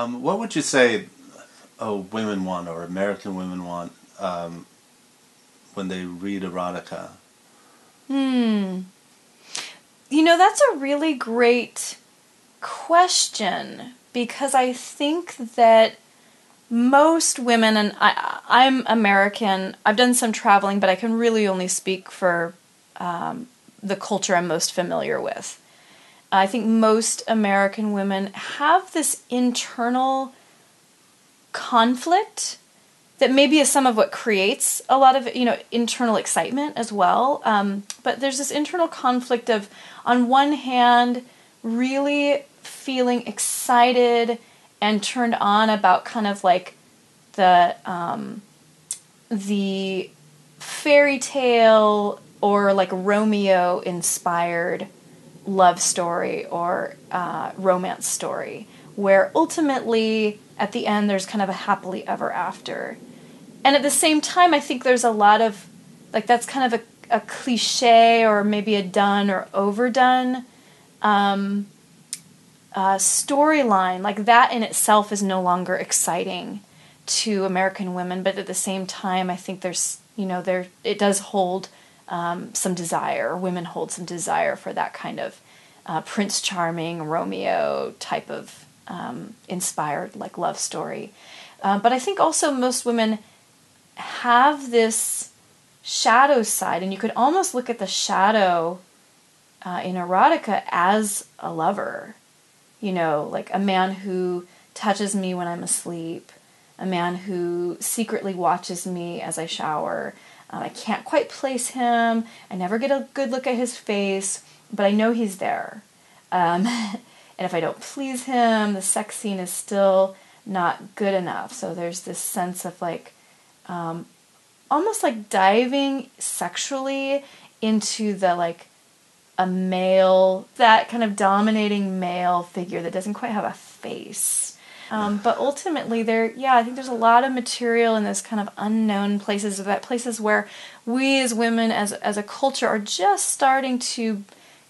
What would you say women want, or American women want, when they read erotica? That's a really great question, because I think that most women, and I'm American, I've done some traveling, but I can really only speak for the culture I'm most familiar with. I think most American women have this internal conflict that maybe is some of what creates a lot of, internal excitement as well. But there's this internal conflict of, on one hand, really feeling excited and turned on about kind of like the fairy tale or like Romeo inspired love story or romance story, where ultimately at the end there's kind of a happily ever after. And at the same time, I think there's a lot of, like, that's kind of a cliche or maybe a done or overdone storyline. Like, that in itself is no longer exciting to American women, but at the same time, I think there's, it does hold some desire. Women hold some desire for that kind of Prince Charming, Romeo type of inspired, like, love story. But I think also most women have this shadow side, and you could almost look at the shadow in erotica as a lover. Like a man who touches me when I'm asleep, a man who secretly watches me as I shower. I can't quite place him. I never get a good look at his face, but I know he's there. And if I don't please him, the sex scene is still not good enough. So there's this sense of like, almost like diving sexually into the like a male, that kind of dominating male figure that doesn't quite have a face. But ultimately I think there's a lot of material in this kind of unknown places, places where we as women, as a culture, are just starting to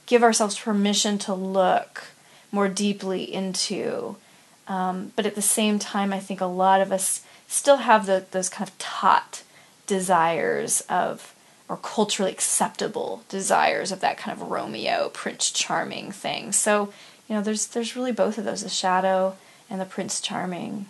give ourselves permission to look more deeply into. But at the same time, I think a lot of us still have those kind of taught desires of, or culturally acceptable desires of, that kind of Romeo, Prince Charming thing. So, there's really both of those, the shadow and the Prince Charming.